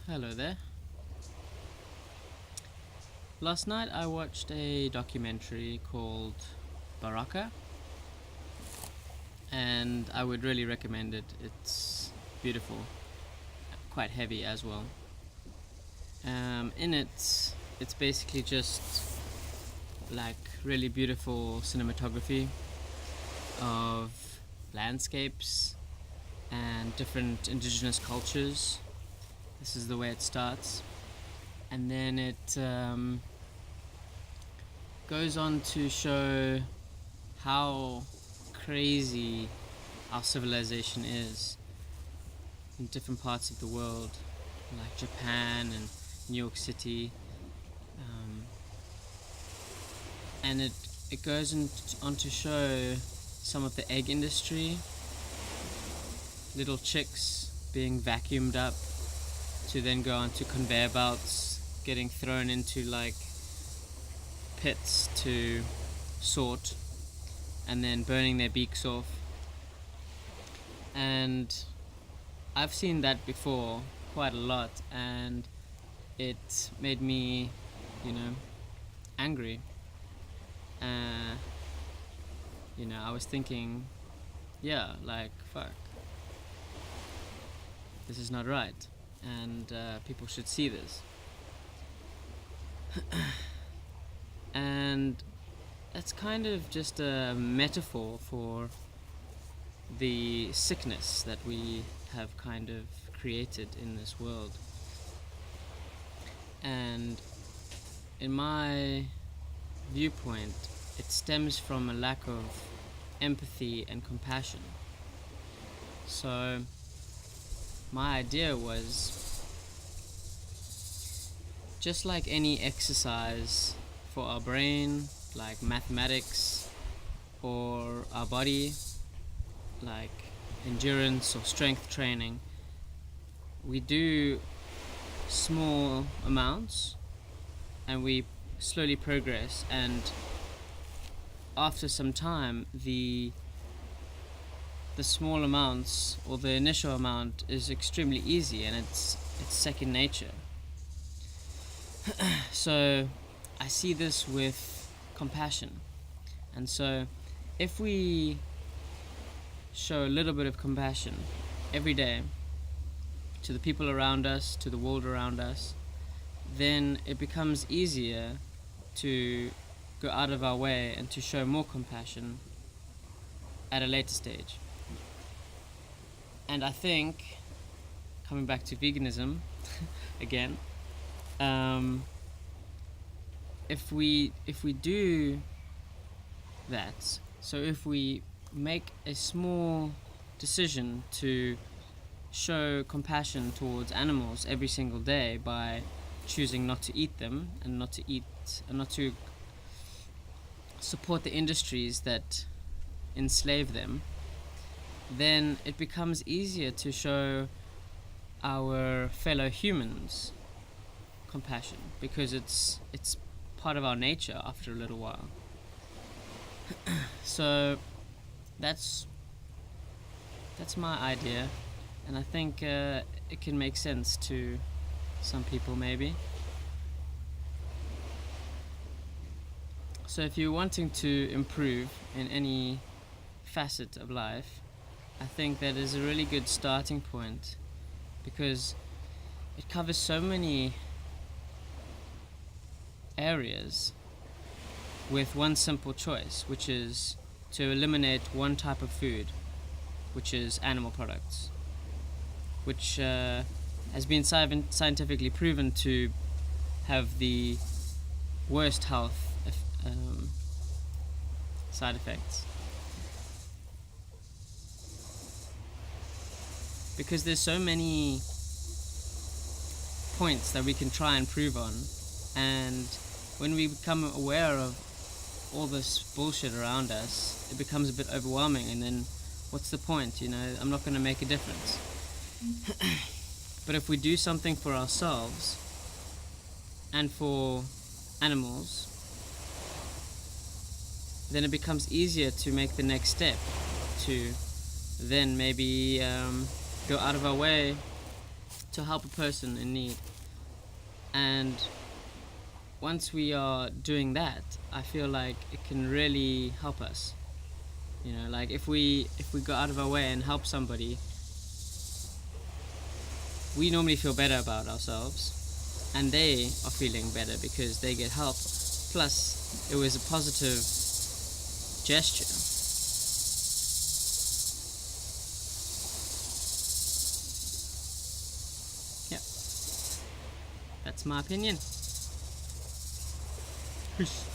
Hello there. Last night I watched a documentary called Baraka, and I would really recommend it. It's beautiful, quite heavy as well. In it, it's basically just like really beautiful cinematography of landscapes and different indigenous cultures. This is the way it starts, and then it goes on to show how crazy our civilization is in different parts of the world, like Japan and New York City, and it goes on to show some of the egg industry, little chicks being vacuumed up to then go onto conveyor belts, getting thrown into like pits to sort, and then burning their beaks off. And I've seen that before quite a lot, and it made me, angry. I was thinking, yeah, like, fuck, this is not right, and people should see this. And that's kind of just a metaphor for the sickness that we have kind of created in this world. And in my viewpoint, it stems from a lack of empathy and compassion. So my idea was, just like any exercise for our brain, like mathematics, or our body, like endurance or strength training, we do small amounts and we slowly progress, and after some time the small amounts, or the initial amount, is extremely easy, and it's second nature. So I see this with compassion, and so if we show a little bit of compassion every day to the people around us, to the world around us, then it becomes easier to go out of our way and to show more compassion at a later stage. And I think, coming back to veganism again, if we do that, so if we make a small decision to show compassion towards animals every single day by choosing not to eat them, and not to support the industries that enslave them, then it becomes easier to show our fellow humans compassion, because it's part of our nature after a little while. So that's my idea, and I think it can make sense to some people maybe. So if you're wanting to improve in any facet of life, I think that is a really good starting point, because it covers so many areas with one simple choice, which is to eliminate one type of food, which is animal products, which has been scientifically proven to have the worst health side effects. Because there's so many points that we can try and prove on, and when we become aware of all this bullshit around us, it becomes a bit overwhelming, and then what's the point? I'm not going to make a difference. But if we do something for ourselves and for animals, then it becomes easier to make the next step, to then maybe go out of our way to to help a person in need. And once we are doing that, I feel like it can really help us. You know, like if we go out of our way and help somebody, we normally feel better about ourselves, and they are feeling better because they get help. Plus, it was a positive gesture. Yeah, that's my opinion. Peace.